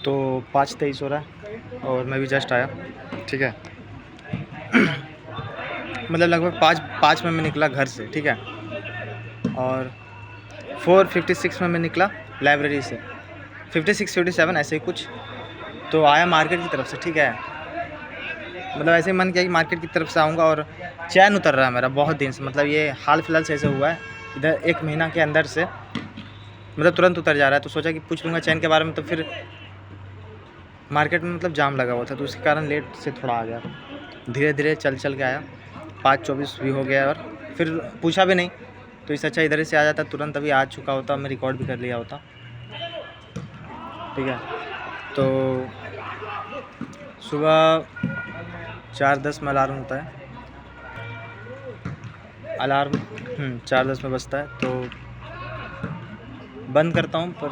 तो 5:23 हो रहा है और मैं भी जस्ट आया, ठीक है। मतलब लगभग 5 में मैं निकला घर से, ठीक है, और 4:56 में मैं निकला लाइब्रेरी से, 56-57 ऐसे ही कुछ। तो आया मार्केट की तरफ से, ठीक है, मतलब ऐसे ही मन किया कि मार्केट की तरफ से आऊँगा, और चैन उतर रहा है मेरा बहुत दिन से, मतलब ये हाल फिलहाल से ऐसे हुआ है, इधर 1 महीना के अंदर से मतलब तुरंत उतर जा रहा है। तो सोचा कि पूछ लूँगा चैन के बारे में, तो फिर मार्केट में मतलब जाम लगा हुआ था, तो उसके कारण लेट से थोड़ा आ गया। धीरे धीरे चल के आया, 5:24 भी हो गया, और फिर पूछा भी नहीं, तो इससे अच्छा इधर से आ जाता, तुरंत अभी आ चुका होता, मैं रिकॉर्ड भी कर लिया होता, ठीक है। तो सुबह 4:10 में अलार्म होता है, अलार्म 4:10 में बजता है, तो बंद करता हूँ, पर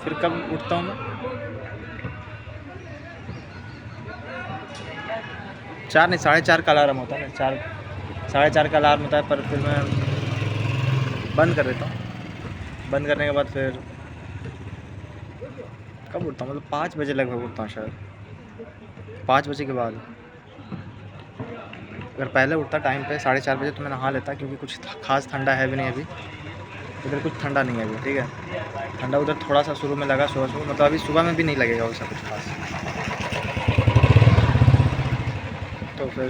फिर कब उठता हूँ मैं, 4 नहीं 4:30 का अलार्म होता है, 4:30 का अलार्म होता है, पर फिर मैं बंद कर देता हूँ। बंद करने के बाद फिर कब उठता हूँ, मतलब 5 बजे लगभग उठता हूँ शायद, 5 बजे के बाद। अगर पहले उठता टाइम पे 4:30 बजे, तो मैं नहा लेता, क्योंकि कुछ खास ठंडा है भी नहीं अभी, इधर कुछ ठंडा नहीं है अभी, ठीक है। ठंडा उधर थोड़ा सा शुरू में लगा, सुबह मतलब अभी सुबह में भी नहीं लगेगा वैसा कुछ खास। तो फिर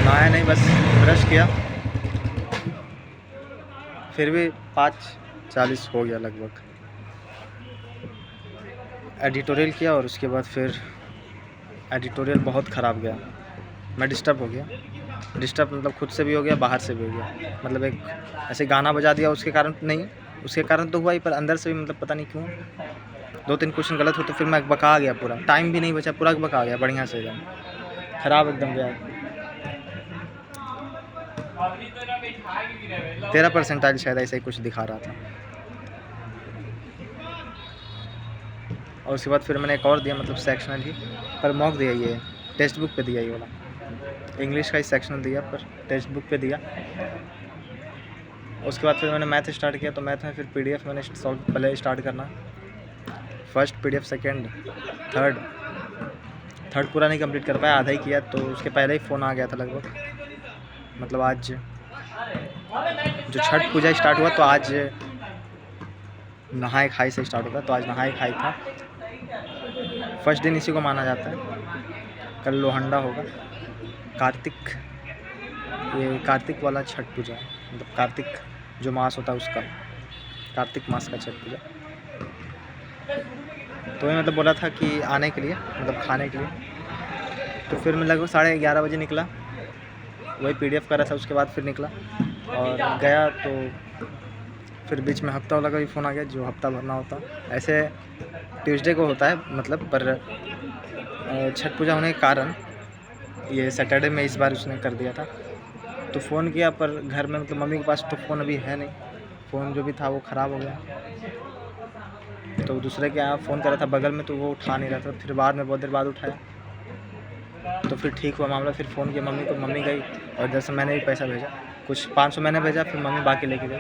नहाया नहीं, बस ब्रश किया, फिर भी 5:40 हो गया लगभग। एडिटोरियल किया, और उसके बाद फिर एडिटोरियल बहुत ख़राब गया, मैं डिस्टर्ब हो गया। डिस्टर्ब मतलब खुद से भी हो गया, बाहर से भी हो गया, मतलब एक ऐसे गाना बजा दिया, उसके कारण नहीं, उसके कारण तो हुआ ही, पर अंदर से भी मतलब पता नहीं क्यों 2-3 क्वेश्चन गलत हो, तो फिर मैं बका गया, पूरा टाइम भी नहीं बचा, पूरा बका गया बढ़िया से, एकदम ख़राब एकदम गया। 13 परसेंटाइल शायद ऐसा ही कुछ दिखा रहा था। और उसके बाद फिर मैंने एक और दिया, मतलब सेक्शनल ही, पर मॉक दिया, ये टेक्स्ट बुक पे दिया ये वाला, इंग्लिश का ही सेक्शनल दिया, पर टेक्स्ट बुक पे दिया। उसके बाद फिर मैंने मैथ स्टार्ट किया, तो मैथ में फिर PDF मैंने सॉल्व पहले स्टार्ट करना, फर्स्ट PDF, सेकेंड, थर्ड पूरा नहीं कंप्लीट कर पाया, आधा ही किया, तो उसके पहले ही फ़ोन आ गया था लगभग। मतलब आज जो छठ पूजा स्टार्ट हुआ, तो आज नहाए खाई से स्टार्ट होता, तो आज नहाए खाई था, फर्स्ट दिन इसी को माना जाता है। कल लोहंडा होगा, कार्तिक, ये कार्तिक वाला छठ पूजा है, मतलब कार्तिक जो मास होता है उसका, कार्तिक मास का छठ पूजा। तो मैं मतलब बोला था कि आने के लिए, मतलब खाने के लिए, तो फिर मैं लगभग 11:30 बजे निकला, वही PDF कर रहा था, उसके बाद फिर निकला और गया, तो फिर बीच में हफ्ता वाला का भी फ़ोन आ गया, जो हफ्ता भरना होता, ऐसे ट्यूसडे को होता है मतलब, पर छठ पूजा होने के कारण ये सैटरडे में इस बार उसने कर दिया था। तो फ़ोन किया, पर घर में मतलब मम्मी के पास तो फ़ोन अभी है नहीं, फ़ोन जो भी था वो ख़राब हो गया, तो दूसरे के यहाँ फ़ोन करा था बगल में, तो वो उठा नहीं रहा था, फिर बाद में बहुत देर बाद उठाया, तो फिर ठीक हुआ मामला। फिर फ़ोन किया मम्मी को, मम्मी गई, और जैसे मैंने भी पैसा भेजा, कुछ 500 मैंने भेजा, फिर मम्मी बाकी लेके गई।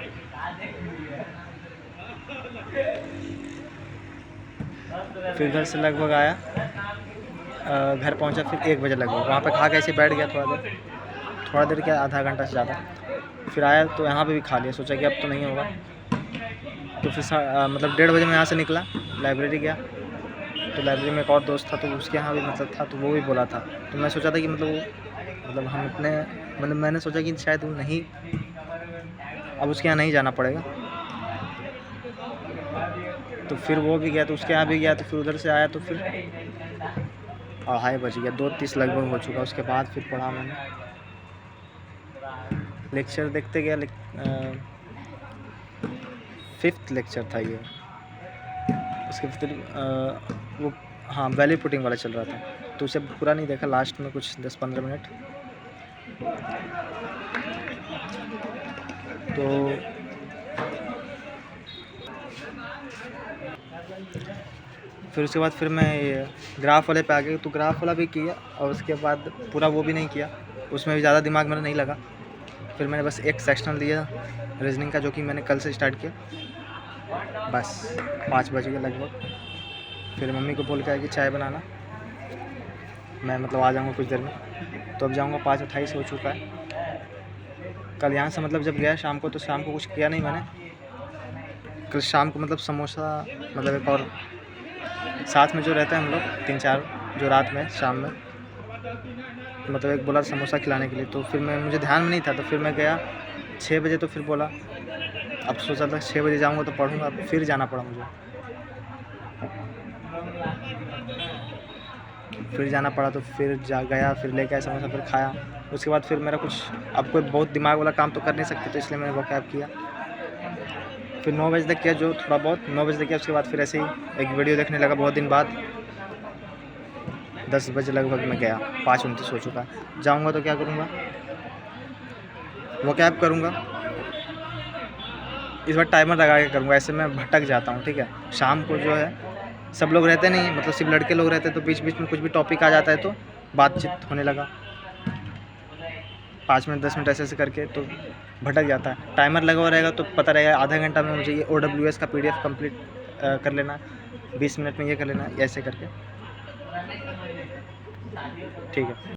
फिर घर से लगभग आया, घर पहुंचा फिर 1 बजे लगभग, वहाँ पे खा के ऐसे बैठ गया थोड़ा देर क्या, आधा घंटा से ज़्यादा। फिर आया तो यहाँ पे भी खा लिया, सोचा कि अब तो नहीं होगा, तो फिर मतलब 1:30 बजे मैं यहाँ से निकला, लाइब्रेरी गया, तो लाइब्रेरी में एक और दोस्त था, तो उसके यहाँ भी मतलब था, तो वो भी बोला था, तो मैं सोचा था कि मतलब हम अपने, मतलब मैंने सोचा कि शायद वो नहीं, अब उसके यहाँ नहीं जाना पड़ेगा, तो फिर वो भी गया, तो उसके यहाँ भी गया, तो फिर उधर से आया, तो फिर 2:30 बज गया, 2:30 लगभग हो चुका। उसके बाद फिर पढ़ा मैंने, लेक्चर देखते गया, 5th लेक्चर था ये, उसके फिर वो हाँ वैल्यू पुटिंग वाला चल रहा था, तो उसे पूरा नहीं देखा, लास्ट में कुछ 10-15 मिनट। तो फिर उसके बाद फिर मैं ये ग्राफ वाले पे आ गया, तो ग्राफ वाला भी किया, और उसके बाद पूरा वो भी नहीं किया, उसमें भी ज़्यादा दिमाग मेरा नहीं लगा। फिर मैंने बस एक सेक्शनल दिया रीजनिंग का, जो कि मैंने कल से स्टार्ट किया, बस 5 बज गए लगभग। फिर मम्मी को बोल के आया कि चाय बनाना, मैं मतलब आ जाऊँगा कुछ देर में। तो अब जाऊँगा, 5:28 हो चुका है। कल यहाँ से मतलब जब गया शाम को, तो शाम को कुछ किया नहीं मैंने। कल शाम को मतलब समोसा, मतलब एक और साथ में जो रहते हैं हम लोग 3-4 जो रात में शाम में, मतलब एक बोला समोसा खिलाने के लिए। तो फिर मुझे ध्यान में नहीं था, तो फिर मैं गया 6 बजे। तो फिर बोला, अब सोचा था 6 बजे जाऊँगा तो पढ़ूँगा, फिर जाना पड़ा मुझे। फिर जाना पड़ा, तो फिर गया, फिर लेके आया समोसा, फिर खाया। उसके बाद फिर मेरा कुछ, अब कोई बहुत दिमाग वाला काम तो कर नहीं सकते, तो इसलिए मैंने वो कैब किया। फिर 9 बजे तक किया, जो थोड़ा बहुत 9 बजे तक किया। उसके बाद फिर ऐसे ही एक वीडियो देखने लगा बहुत दिन बाद। 10 बजे लगभग मैं गया, 5:29 हो चुका है। जाऊँगा तो क्या करूँगा, वो कैब करूँगा। इस बार टाइमर लगा के करूँगा, ऐसे मैं भटक जाता हूँ, ठीक है। शाम को जो है सब लोग रहते नहीं, मतलब सिर्फ लड़के लोग रहते हैं, तो बीच बीच में कुछ भी टॉपिक आ जाता है तो बातचीत होने लगा, 5 मिनट 10 मिनट ऐसे ऐसे करके तो भटक जाता है। टाइमर लगा हुआ रहेगा तो पता रहेगा आधा घंटा में मुझे ये OWS का PDF कंप्लीट कर लेना, 20 मिनट में ये कर लेना, ऐसे करके, ठीक है।